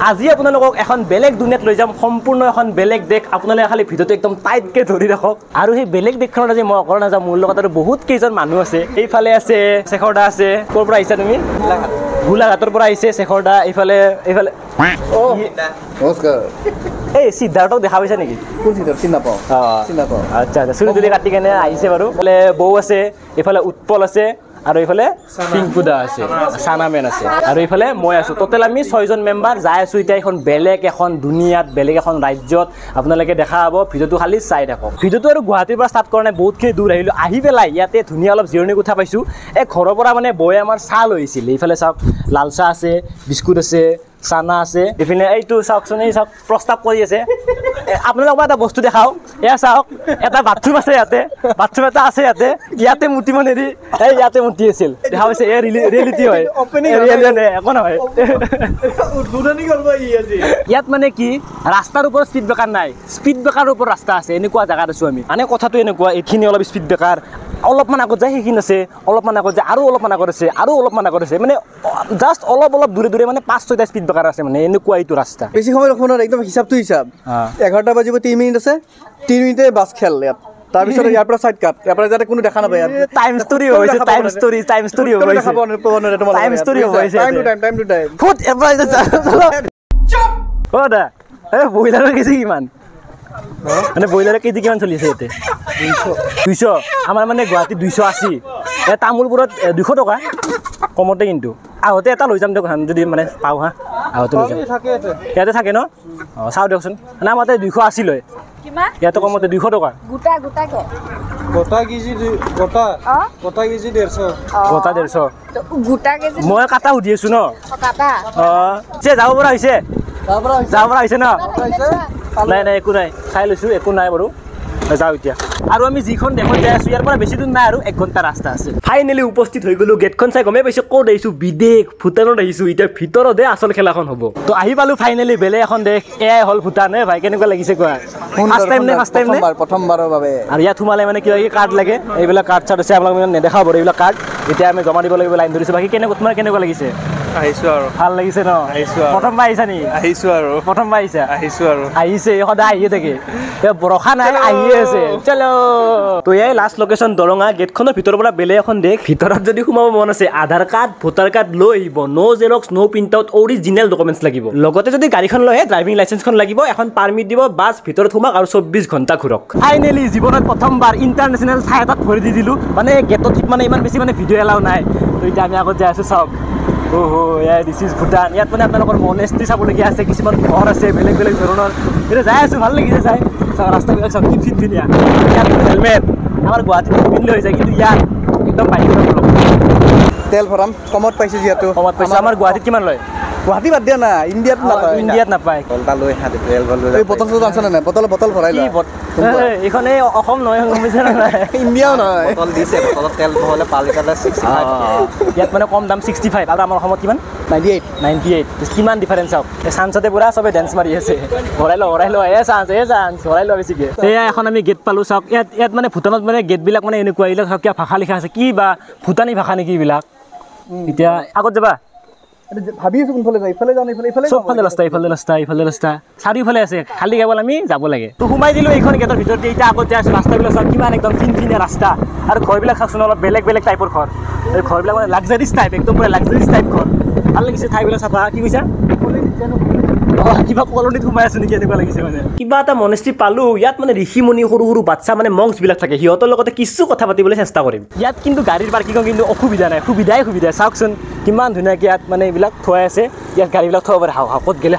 আজি আপোনালোকক এখন বেলেগ দুনিয়াত লৈ যাম সম্পূৰ্ণ এখন বেলেগ দেশ আপোনালোকে খালি ভিডিঅ'টো একদম টাইটকে ধৰি ৰাখক আৰু সেই বেলেগ দেশখনত আজি মই অকলে নাযাওঁ মোৰ লগত আৰু বহুত কেইজন মানুহ আছে এইফালে আছে শেখৰ দা আছে ক'ৰ পৰা আহিছা তুমি গোলাঘাটৰ পৰা আহিছে শেখৰ দা এইফালে নমস্কাৰ এই সিদ্ধাৰ্থক দেখা পাইছা নেকি কোন সিদ্ধাৰ্থ চিনি নাপাওঁ আচ্ছা আচ্ছা চুলি তুলি কাটি কেনে আহিছে বাৰু এইফালে বৌ আছে এইফালে উৎপল আছে আৰু এইফালে পিংকুদা আছে সানামেন আছে আৰু এইফালে মই আছো টোটেল আমি 6 জন মেম্বাৰ যাই আছো এতিয়া এখন বেলেগ এখন দুনিয়াত বেলেগ এখন ৰাজ্যত আপোনালোকে দেখা পাব ভিডিঅ'টো খালি চাই থাকক ভিডিঅ'টো আৰু গুৱাহাটীৰ পৰা ষ্টাৰ্ট কৰা নাই বহুতখিনি দূৰ আহিলো আহি পেলাই ইয়াতে ধুনীয়া অলপ জিৰণি কোঠা পাইছো এই ঘৰৰ পৰা মানে বৌয়ে আমাৰ চাহ লৈছিল এইফালে চাওক লাল চাহ আছে বিস্কুট আছে চানা আছে এইপিনে এইটো চাওকচোন এই চাওক প্ৰস্তাৱ কৰি আছে আপোনালোকক এটা বস্তু দেখাও এয়া চাওক এটা বাথৰুম আছে ইয়াতে বাথৰুম এটা আছে ইয়াতে মুতি মানে এই ইয়াতে মুতি আছিল দেখা পাইছে এই ৰিয়েলিটি হয় একো নহয় ইয়াত মানে কি ৰাস্তাৰ ওপৰত স্পীড ব্ৰেকাৰ নাই স্পীড ব্ৰেকাৰৰ ওপৰত ৰাস্তা আছে এনেকুৱা জেগাত আছো আমি মানে কথাটো এনেকুৱা এইখিনি অলপ স্পীড ব্ৰেকাৰ অলপমান আগত যায় সেইখিনি আছে অলপমান আগত যায় আৰু অলপমান আগত আছে আৰু অলপমান আগত আছে মানে জাষ্ট অলপ দূৰে দূৰে মানে 5-6টা স্পীড ব্ৰেকাৰ আছে মানে এনেকুৱা এইটো ৰাস্তা বেছি সময় ৰখিব নোৱাৰে একদম হিচাপটো হিচাপ 11টা বাজিব 3 মিনিট আছে 3 মিনিটে বাছ খেল ইয়াত তাৰপিছত ইয়াৰ পৰা সাইড কাট ইয়াৰ পৰা যাতে কোনো দেখা নাপায় ইয়াত টাইম ষ্টৰি হৈছে টাইম ষ্টৰি হৈ গৈছে টাইম ষ্টৰি হৈ গৈছে টাইম টু টাইম ফুট এভাৰ চুপ ওদা এই বইলাৰৰ কেজি কিমান মানে বইলাৰৰ কেজি কিমান চলি আছে ইয়াতে 200 আমাৰ মানে গুৱাহাটী 280 এই তামোলপুৰত 200 টকা কমতে কিন্তু আহোঁতে এটা লৈ যাম দিয়ক যদি মানে পাওঁ হা আহোঁতে লৈ যাম ইয়াতে থাকে ন অঁ চাওঁ দিয়কচোন মানে আমাৰ 280 লয় ইয়াতে কমতে 200 টকা গোটা কেজি 150 মই কাটা সুধি আছো ন অঁ যাব পৰা হৈছে ন নাই একো নাই চাই লৈছোঁ একো নাই বাৰু যাওঁ এতিয়া আৰু আমি যিখন দেশত যাই আছো ইয়াৰ পৰা বেছি দূৰ নাই আৰু 1 ঘণ্টা ৰাস্তা আছে ফাইনেলি উপস্থিত হৈ গ'লো গেটখন চাই গমেই পাইছোঁ ক'ত আহিছোঁ বিদেশ ভূটানত আহিছোঁ এতিয়া ভিতৰতে আচল খেলাখন হ'ব তো আহি পালোঁ ফাইনেলি বেলেগ এখন দেশ এয়াই হ'ল ভূটান ভাই কেনেকুৱা লাগিছে কোৱা ফাৰ্ষ্ট টাইম প্ৰথমবাৰৰ বাবে আৰু ইয়াত সোমালে মানে কিবা কাৰ্ড লাগে এইবিলাক কাৰ্ড চাৰ্ড আছে আপোনালোকে নেদেখাব বাৰু এইবিলাক কাৰ্ড এতিয়া আমি জমা দিব লাগিব লাইন ধৰিছোঁ বাকী তোমাৰ কেনেকুৱা লাগিছে আহিছোঁ আৰু ভাল লাগিছে ন প্ৰথমবাৰ আহিছা নেকি প্ৰথমবাৰ আহিছে সদায় আহিয়ে থাকে ৰখা নাই আহিয়ে আছে চলো তো এই লাষ্ট লোকেশ্যন দৰঙা গেটখনৰ ভিতৰৰ পৰা বেলেগ এখন দেশ ভিতৰত যদি সোমাব মন আছে আধাৰ কাৰ্ড ভোটাৰ কাৰ্ড লৈ আহিব ন' জেৰক্স ন' প্ৰিণ্ট আউট অৰিজিনেল ডকুমেণ্টছ লাগিব লগতে যদি গাড়ীখন লৈ আহে ড্ৰাইভিং লাইচেন্সখন লাগিব এখন পাৰ্মিট দিব বাছ ভিতৰত সোমাওক আৰু 24 ঘণ্টা ঘূৰক ফাইনেলি জীৱনত প্ৰথমবাৰ ইণ্টাৰনেশ্যনেল ঠাই এটাত ভৰি দি দিলোঁ মানে গেটত ঠিক মানে ইমান বেছি মানে ভিডিঅ' এলাও নাই তো এতিয়া আমি আগত যাই আছোঁ চাওক দিছ ইজ ভূটান ইয়াত মানে আপোনালোকৰ মনেষ্ট্ৰি চাবলগীয়া আছে কিছুমান ঘৰ আছে বেলেগ ধৰণৰ এতিয়া যাই আছোঁ ভাল লাগিছে চাই ৰাস্তাবিলাক চাওক কি ধুনীয়া ইয়াত হেলমেট আমাৰ গুৱাহাটীত পিন্ধিলে হৈ যায় কিন্তু ইয়াত একদম বাহিৰত তেল ভৰাম কমত পাইছোঁ যিহেতু কমত পাইছোঁ আমাৰ গুৱাহাটীত কিমান লয় গুৱাহাটী বাদ দিয়া না ইণ্ডিয়াত নাপায় বটল আনছে নাই বটল ভৰাই এইখন এই অসম নহয় ইণ্ডিয়াও নহয় ইয়াত মানে কম দাম 65 আৰু আমাৰ অসমত কিমান 98 কিমান ডিফাৰেঞ্চ চাওক এই চান্সতে পুৰা চবে ডেন্স মাৰি আছে ভৰাই ল চান্স ভৰাই ল বেছিকৈ এয়া এখন আমি গেট পালোঁ চাওক ইয়াত মানে ভূটানত মানে গেটবিলাক মানে এনেকুৱা এইবিলাক চাওক কিবা ভাষা লিখা আছে কি বা ভূটানী ভাষা নেকি এইবিলাক এতিয়া আগত যাবা ভাবি আছোঁ কোনফালে যাই ইফালে যাওঁ চবফালে ৰাস্তা চাৰিওফালে আছে খালী কেৱল আমি যাব লাগে তো সোমাই দিলোঁ এইখন গেটৰ ভিতৰত এতিয়া আগত যাই আছোঁ ৰাস্তাবিলাক চাওক কিমান একদম ফিনফিনীয়া ৰাস্তা আৰু ঘৰবিলাক চাওকচোন অলপ বেলেগ টাইপৰ ঘৰ এই ঘৰবিলাক মানে লাক্সাৰিছ টাইপ একদম পুৰা লাক্সাৰিছ টাইপ ঘৰ ভাল লাগিছে ঠাইবিলাক চাফা কি কৈছা কিবা কলনীত সোমাই আছোঁ নেকি এনেকুৱা লাগিছে মানে কিবা এটা মনেষ্ট্ৰি পালোঁ ইয়াত মানে ঋষিমুনি সৰু বাচ্চা মানে মংছবিলাক থাকে সিহঁতৰ লগতে কিছু কথা পাতিবলৈ চেষ্টা কৰিম ইয়াত কিন্তু গাড়ীৰ পাৰ্কিঙৰ কিন্তু অসুবিধা নাই সুবিধা চাওকচোন কিমান ধুনীয়াকৈ ইয়াত মানে এইবিলাক থোৱাই আছে ইয়াত গাড়ীবিলাক থ'ব পাৰে ক'ত গ'লে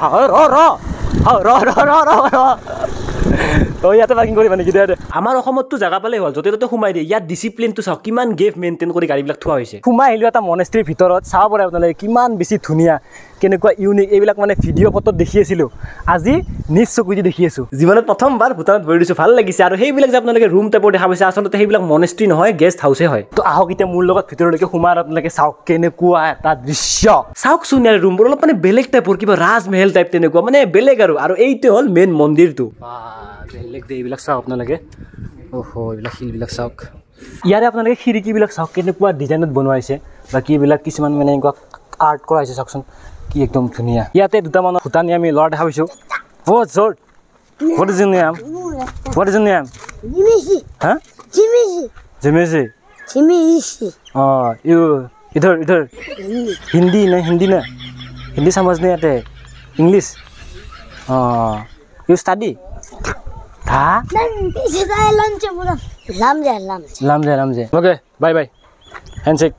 ইয়াতে পাৰ্কিং কৰিবা নেকি আমাৰ অসমততো জেগা পালেই হ'ল য'তে ত'তে সোমাই দিয়ে ইয়াত ডিচিপ্লিনটো চাওক কিমান গেফ মেইনটেইন কৰি গাড়ীবিলাক থোৱা হৈছে সোমাই আহিলোঁ এটা মনেষ্ট্ৰিৰ ভিতৰত চাব পাৰে আপোনালোকে কিমান বেছি ধুনীয়া কেনেকুৱা ইউনিক এইবিলাক মানে ভিডিঅ' ফটোত দেখি আছিলোঁ আজি নিজ চকুদি দেখি আছোঁ জীৱনত প্ৰথমবাৰ ভূটানত ভৰি দিছোঁ ভাল লাগিছে আৰু সেইবিলাক যে আপোনালোকে ৰুম টাইপৰ দেখা পাইছে আচলতে সেইবিলাক মনেষ্ট্ৰি নহয় গেষ্ট হাউচে হয় তো আহক এতিয়া মোৰ লগত ভিতৰলৈকে সোমাই আপোনালোকে চাওক কেনেকুৱা এটা দৃশ্য চাওকচোন ইয়াৰ ৰুমবোৰ অলপ মানে বেলেগ টাইপৰ কিবা ৰাজমহল টাইপ তেনেকুৱা মানে বেলেগ আৰু এইটো হ'ল মেইন মন্দিৰটো বেলেগ এইবিলাক চাওক আপোনালোকে এইবিলাক শিলবিলাক চাওক ইয়াৰে আপোনালোকে খিৰিকীবিলাক চাওক কেনেকুৱা ডিজাইনত বনোৱা হৈছে বাকী এইবিলাক কিছুমান মানে এনেকুৱা আৰ্ট কৰা হৈছে চাওকচোন কি একদম ধুনীয়া ইয়াতে দুটামান ভূটানী আমি ল'ৰা দেখা পাইছোঁ অ' জৰ্ট What is your name? What is your name? Jimmy. Huh? Jimmy. Jimmy. Oh, you इधर हिंदी ना हिंदी समझ नहीं आते इंग्लिश you study हाँ लम्जे okay bye handshake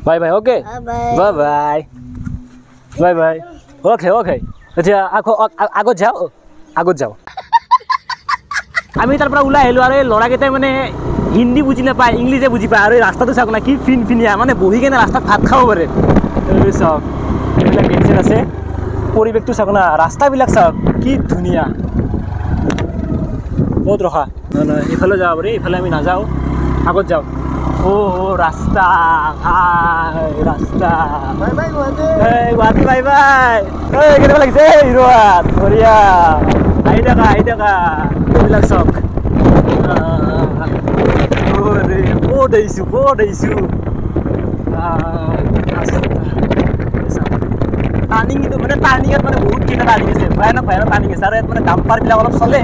bye okay bye okay এতিয়া আগত যাও আমি তাৰ পৰা ওলাই আহিলো আৰু এই ল'ৰাকেইটাই মানে হিন্দী বুজি নাপায় ইংলিছে বুজি পায় আৰু এই ৰাস্তাটো চাওক না কি ফিনফিনিয়া মানে বহি কেনে ৰাস্তাত ভাত খাব পাৰে এই চাওক এইবিলাক গেটছেট আছে পৰিৱেশটো চাওক না ৰাস্তাবিলাক চাওক কি ধুনীয়া বহুত ৰখা নহয় এইফালে যাব পাৰি এইফালে আমি নাযাওঁ আগত যাওঁ ৰাস্তা বাই কেনেকুৱা লাগিছে হিৰোৱাত বঢ়িয়া আহি থাকা এইবিলাক চাওক ক'ত আহিছোঁ টাৰ্ণিং কিন্তু মানে টাৰ্ণিঙত মানে বহুত কেইটা টাৰ্ণিং আছে ভয়ানক টাৰ্ণিং আছে আৰু ইয়াত মানে ডাম্পাৰবিলাক অলপ চলে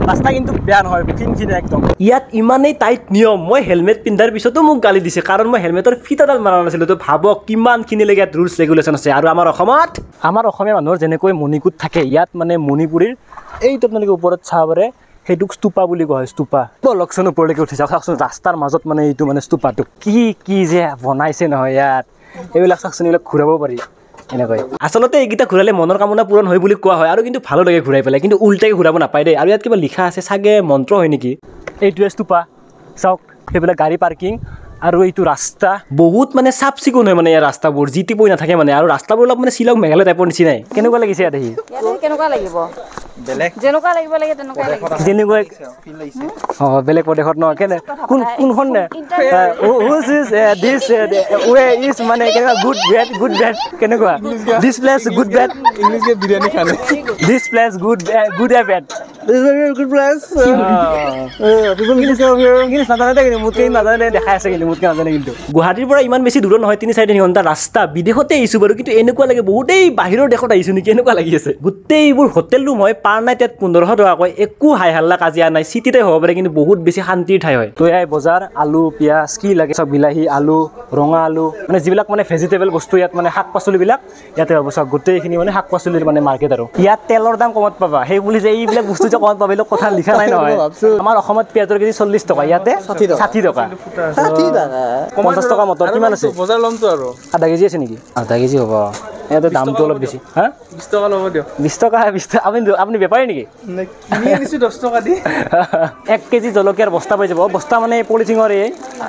ৰাস্তা কিন্তু বেয়া নহয় ফিনফিনে একদম ইয়াত ইমানেই টাইট নিয়ম মই হেলমেট পিন্ধাৰ পিছতো মোক গালি দিছে কাৰণ মই হেলমেটৰ ফিটাডাল মাৰা নাছিলোঁ তো ভাবক কিমানখিনিলৈকে ইয়াত ৰুলছ ৰেগুলেশ্যন আছে আৰু আমাৰ অসমীয়া মানুহৰ যেনেকৈ মণিকূট থাকে ইয়াত মানে মণিপুৰীৰ এইটো আপোনালোকে ওপৰত চাব পাৰে সেইটোক স্তূপা বুলি কোৱা হয় স্তূপা লকচোন ওপৰলৈকে উঠি চাওকচোন ৰাস্তাৰ মাজত মানে এইটো মানে স্তূপাটো কি যে বনাইছে নহয় ইয়াত এইবিলাক চাওকচোন এইবিলাক ঘূৰাব পাৰি এনেকৈ আচলতে এইকেইটা ঘূৰালে মনৰ কামনা পূৰণ হয় বুলি কোৱা হয় আৰু কিন্তু ভালো লাগে ঘূৰাই পেলাই কিন্তু উল্টাকৈ ঘূৰাব নাপায় দেই আৰু ইয়াত কিবা লিখা আছে চাগে মন্ত্ৰ হয় নেকি এইটোৱে স্তূপা চাওক সেইবিলাক গাড়ী পাৰ্কিং আৰু এইটো ৰাস্তা বহুত মানে চাফ চিকুণ হয় মানে ইয়াৰ ৰাস্তাবোৰ যি টি পৰি নাথাকে মানে আৰু ৰাস্তাবোৰ অলপ মানে শ্বিলং মেঘালয় টাইপৰ নিচিনাই কেনেকুৱা লাগিছে ইয়াত আহি কেনেকুৱা লাগিব যেনেকুৱা লাগিব লাগে তেনেকুৱাই লাগিব যেনেকুৱা বেলেগ প্ৰদেশত ন কেনে কোনখন দিছ মানে কেনেকুৱা গুড বেড কেনেকুৱা দিছ প্লেচ গুড বেড ইংলিশে বিরিয়ানি খানে this place good bad good place people English নাজানে কিন্তু মোতকৈ নাজানে দেখাই আছে কিন্তু মোতকৈ নাজানে কিন্তু গুৱাহাটীৰ পৰা ইমান বেছি দূৰ নহয় 3-4 ঘণ্টা ৰাস্তা বিদেশতে আহিছোঁ বাৰু কিন্তু এনেকুৱা লাগে বহুতেই বাহিৰৰ দেশত আহিছোঁ নেকি এনেকুৱা লাগি আছে গোটেইবোৰ হোটেল ৰুম হয় পাৰ নাইট ইয়াত 1500 টকাকৈ একো হাই হাল্লা কাজিয়া নাই চিটিতে হ'ব পাৰে কিন্তু বহুত বেছি শান্তিৰ ঠাই হয় তো এই বজাৰ আলু পিঁয়াজ কি লাগে চব বিলাহী আলু ৰঙা আলু মানে যিবিলাক মানে ভেজিটেবল বস্তু ইয়াত মানে শাক পাচলিবিলাক ইয়াতে হ'ব চব গোটেইখিনি মানে শাক পাচলিৰ মানে মাৰ্কেট আৰু ইয়াত তেলৰ দাম কমত পাবা সেই বুলি যে এইবিলাক বস্তু যে কমত পাবলৈ কথা লিখা নাই নহয় আমাৰ অসমত পিঁয়াজৰ কেজি 40 টকা ইয়াতে 60 টকা 50 টকা মটৰ কিমান আছে বজাৰ লমটো আৰু আধা কেজি আছে নেকি আধা কেজি হ'ব ইয়াতে দামটো অলপ বেছি হা 20 টকা ল'ব দিয়ক 20 টকা আপুনি বেপাৰী নেকি কিনি আনিছোঁ 10 টকা দি 1 কেজি জলকীয়াৰ বস্তা পাই যাব বস্তা মানে পলিথিনৰ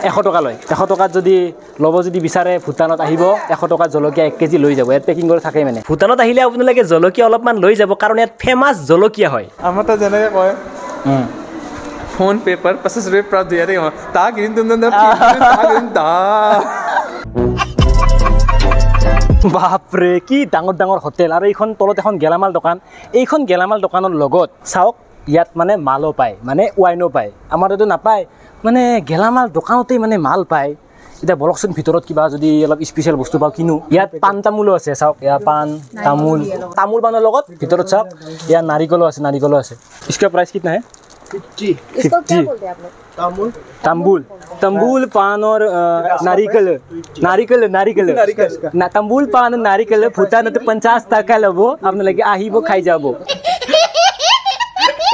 100 টকা লয় 100 টকাত যদি ল'ব যদি বিচাৰে ভূটানত আহিব 100 টকা জলকীয়া 1 কেজি লৈ যাব ইয়াত পেকিং কৰি থাকে মানে ভূটানত আহিলে আপোনালোকে জলকীয়া অলপমান লৈ যাব কাৰণ ইয়াত ফেমাছ জলকীয়া হয় আমাৰ তাত যেনেকৈ কয় ফোন পেপাৰ 50 रुपये प्राप्त दिया रे ता गिन तुम বাপৰে কি ডাঙৰ হোটেল আৰু এইখন তলত এখন গেলামাল দোকান এইখন গেলামাল দোকানৰ লগত চাওক ইয়াত মানে মালো পায় মানে ৱাইনো পায় আমাৰ তাতো নাপায় মানে গেলামাল দোকানতেই মানে মাল পায় এতিয়া বলকচোন ভিতৰত কিবা যদি অলপ স্পেচিয়েল বস্তু পাওঁ কিনো ইয়াত পাণ তামোলো আছে চাওক ইয়াত পাণ তামোল পাণৰ লগত ভিতৰত চাওক ইয়াত নাৰিকলো আছে इसका प्राइस कितना है 50 इसको क्या बोलते हैं आप लोग तंबूल पान और नारिकल तंबूल पान और नारिकल भूटान 50 टका ল'ব আপোনালোকে আহিব খাই যাব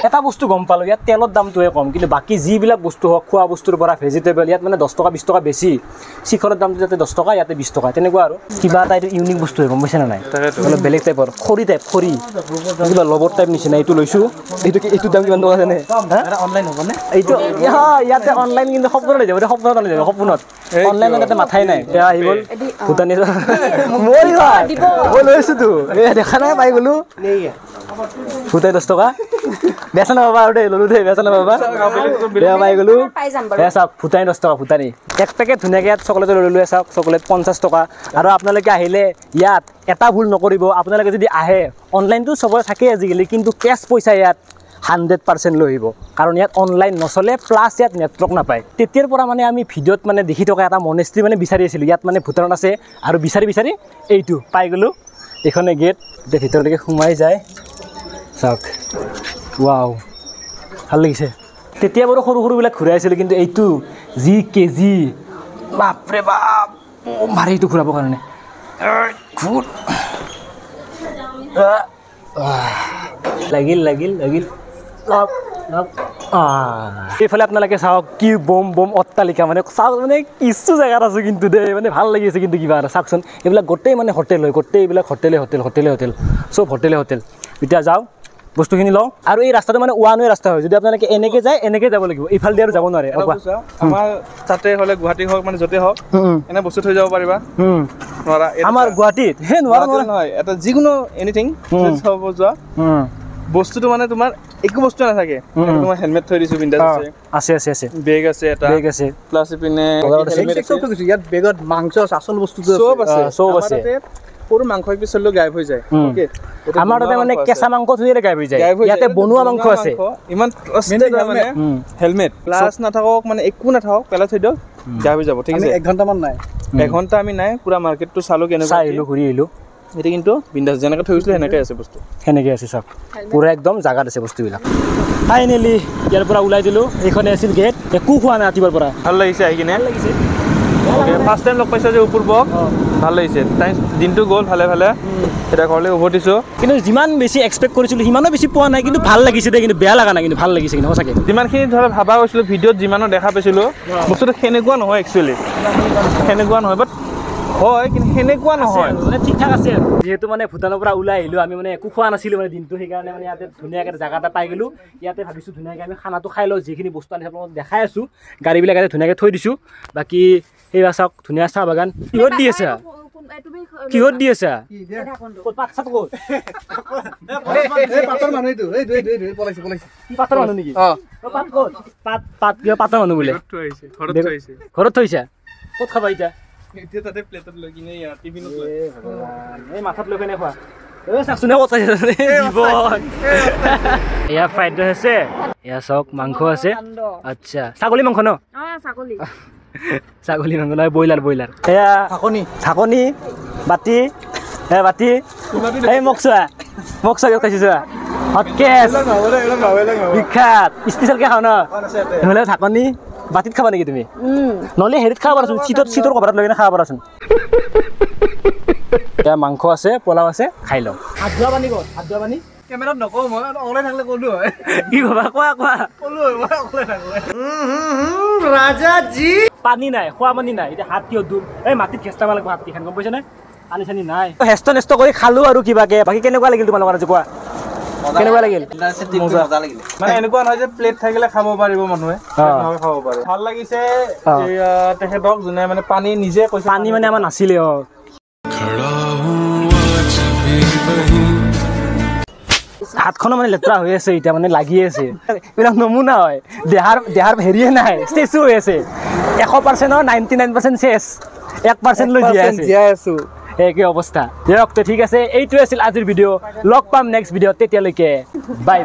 এটা বস্তু গম পালোঁ ইয়াত তেলৰ দামটোৱে কম কিন্তু বাকী যিবিলাক বস্তু হওক খোৱা বস্তুৰ পৰা ভেজিটেবল ইয়াত মানে 10 টকা 20 টকা বেছি শিখৰৰ দামটো যাতে 10 টকা ইয়াতে 20 টকা তেনেকুৱা আৰু কিবা এটা ইউনিক বস্তু গম পাইছে নে নাই অলপ বেলেগ টাইপৰ খৰি কিবা লবৰ টাইপ নিচিনা এইটো লৈছোঁ এইটো দাম কিমান টকা জানে অনলাইন হ'বনে এইটো ইয়াতে অনলাইন কিন্তু সপোনত লৈ যাব সপোনত অনলাইনত ইয়াতে মাথাই নাই বেয়া আহি গ'ল ভূটানী মই লৈছোঁতো দেখা নাই পাই গ'লোঁ ভূটাই 10 টকা বেচা নাপাবা আৰু দেই ল'লোঁ দেই বেচা নাপাবা বেয়া পাই গ'লোঁ বেয়া চাওক ভূটানী 10 টকা ভূটানী এক পেকেট ধুনীয়াকৈ ইয়াত চকলেট লৈ চাওক চকলেট 50 টকা আৰু আপোনালোকে আহিলে ইয়াত এটা ভুল নকৰিব আপোনালোকে যদি আহে অনলাইনটো চবৰে থাকেই আজিকালি কিন্তু কেছ পইচা ইয়াত 100% লৈ আহিব কাৰণ ইয়াত অনলাইন নচলে প্লাছ ইয়াত নেটৱৰ্ক নাপায় তেতিয়াৰ পৰা মানে আমি ভিডিঅ'ত মানে দেখি থকা এটা মনেষ্ট্ৰি মানে বিচাৰি আছিলোঁ ইয়াত মানে ভূটানত আছে আৰু বিচাৰি এইটো পাই গ'লোঁ এইখনে গেট এতিয়া ভিতৰলৈকে সোমাই যায় চাওক ৱাও ভাল লাগিছে তেতিয়া বাৰু সৰু সৰুবিলাক ঘূৰাই আছিলোঁ কিন্তু এইটো যি কেজি বাপৰে বাপ মাৰি এইটো ঘূৰাবৰ কাৰণে ঘূৰ লাগিল এইফালে আপোনালোকে চাওক কি বম অট্টালিকা মানে চাওক মানে কিছু জেগাত আছোঁ কিন্তু দেই মানে ভাল লাগি আছে কিন্তু কিবা এটা চাওকচোন এইবিলাক গোটেই মানে হোটেল হয় গোটেই এইবিলাক হোটেলে চব হোটেলে এতিয়া যাওঁ বস্তুখিনি লওঁ আৰু এই ৰাস্তাটো মানে ওৱান ৱে ৰাস্তা হয় যদি আপোনালোকে এনেকৈ যায় এনেকৈ যাব লাগিব ইফালে আৰু যাব নোৱাৰে আমাৰ তাতে হ'লে গুৱাহাটী হওক মানে য'তে হওক এনে বস্তু থৈ যাব পাৰিবা নোৱাৰা আমাৰ গুৱাহাটীত নোৱাৰা নহয় এটা যিকোনো এনিথিং থব যোৱা বস্তুটো মানে তোমাৰ একো বস্তু নাথাকে তোমাৰ হেলমেট থৈ দিছো বিন্দাছ আছে বেগ আছে এটা প্লাছ ইপিনে ইয়াত বেগত মাংস আচল বস্তু চব আছে সৰু মাংস পিছলৈ গায়ব হৈ যায় ওকে আমাৰ তাতে মানে কেঁচা মাংস থুইলে গায়ব হৈ যায় ইয়াতে বনোৱা মাংস আছে ইমান ট্ৰাষ্টেড মানে হেলমেট প্লাছ নাথাকক মানে একো নাথাকক পেলাই থৈ দিয়ক গায়ব হৈ যাব ঠিক আছে 1 ঘণ্টামান নাই 1 ঘণ্টা আমি নাই পুৰা মাৰ্কেটটো চালো কেনেকৈ চাইলো ঘূৰি আহিলো এটা কিন্তু বিন্দাছ যেনেকৈ থৈছিলে সেনেকৈ আছে বস্তু সেনেকৈ আছে সব পুৰা একদম জাগাত আছে বস্তুবিলাক ফাইনেলি ইয়াৰ পৰা ওলাই দিলোঁ এইখনে আছিল গেট একো খোৱা নাই ৰাতিপুৱাৰ পৰা ভাল লাগিছে আহি কিনে ফাৰ্ষ্ট টাইম লগ পাইছা যে উপৰবক ভাল লাগিছে টাইম দিনটো গ'ল ভালে এটা ঘৰলৈ উভতিছোঁ কিন্তু যিমান বেছি এক্সপেক্ট কৰিছিলোঁ সিমানো বেছি পোৱা নাই কিন্তু ভাল লাগিছে দেই কিন্তু বেয়া লগা নাই কিন্তু ভাল লাগিছে কিন্তু সঁচাকৈ যিমানখিনি ধৰা ভাবা গৈছিলোঁ ভিডিঅ'ত যিমানো দেখা পাইছিলোঁ বস্তুটো সেনেকুৱা নহয় একচুৱেলি সেনেকুৱা নহয় বাট হয় কিন্তু সেনেকুৱা নহয় মানে ঠিক ঠাক আছে যিহেতু মানে ভূটানৰ পৰা ওলাই আহিলোঁ আমি মানে একো খোৱা নাছিলোঁ মানে দিনটো সেইকাৰণে মানে ইয়াতে ধুনীয়াকৈ জেগা এটা পাই গ'লোঁ ইয়াতে ভাবিছোঁ ধুনীয়াকৈ আমি খানাটো খাই লওঁ যিখিনি বস্তু আনি আপোনালোকক দেখাই আছোঁ গাড়ীবিলাক ইয়াতে ধুনীয়াকৈ থৈ দিছোঁ বাকী সেইবিলাক চাওক ধুনীয়া চাহ বাগান কিহত দি আছা পাতৰ মানুহ নেকি পাতৰ মানুহ বোলে ঘৰত থৈছা ক'ত খাবা এতিয়া মাথাত লৈ কেনে খোৱা এয়া ফ্ৰাইড ৰাইচ আছে এয়া চাওক মাংস আছে আচ্ছা ছাগলী মাংস ন ছাগলী মাংস নহয় ব্ৰইলাৰ এয়া ঢাকনি বাতি এই মোক চোৱা খাইছোঁ চোৱা হটকেছ বিখ্যাত স্পেচিয়েলকৈ খাওঁ ন নহ'লে ঢাকনি বাতিত খাবা নেকি তুমি নহ'লে হেৰিত খাব পাৰাচোন চিটৰ কভাৰত লৈ কিনে খাব পাৰাচোন এতিয়া মাংস আছে পোলাও আছে খাই লওঁ হাত ধোৱা পানী ক'ত হাত ধোৱা পানী কেমেৰাত নকওঁ মই অকলে থাকিলে ক'লো হয় কি ক'বা কোৱা ক'লো হয় মই অকলে থাকোঁ ৰাজাজী পানী নাই খোৱা পানী নাই এতিয়া হাত কিয় ধুম এই মাটিত খেষ্টা মাৰিব হাত কেইখন গম পাইছেনে পানী চানী নাই হেষ্ট নেষ্ট কৰি খালোঁ আৰু কিবাকে বাকী কেনেকুৱা লাগিল তোমালোকৰ আজি কোৱা কেনেকুৱা লাগিল মানে এনেকুৱা নহয় যে প্লেট থাকিলে খাব পাৰিব মানুহে খাব পাৰে ভাল লাগিছে তেখেতক যোনে মানে পানী নিজে কৈছে পানী মানে আমাৰ নাছিলে হাতখনো মানে লেতেৰা হৈ আছে এতিয়া মানে লাগি আছে এইবিলাক নমুনা হয় দেহাৰ হেৰিয়ে নাই ষ্টেচু হৈ আছে 100% 99% চেছ 1% লৈ জীয়াই আছো একে অৱস্থা দিয়ক ঠিক আছে এইটোৱে আছিল আজিৰ ভিডিঅ' লগ পাম নেক্সট ভিডিঅ'ত তেতিয়ালৈকে বাই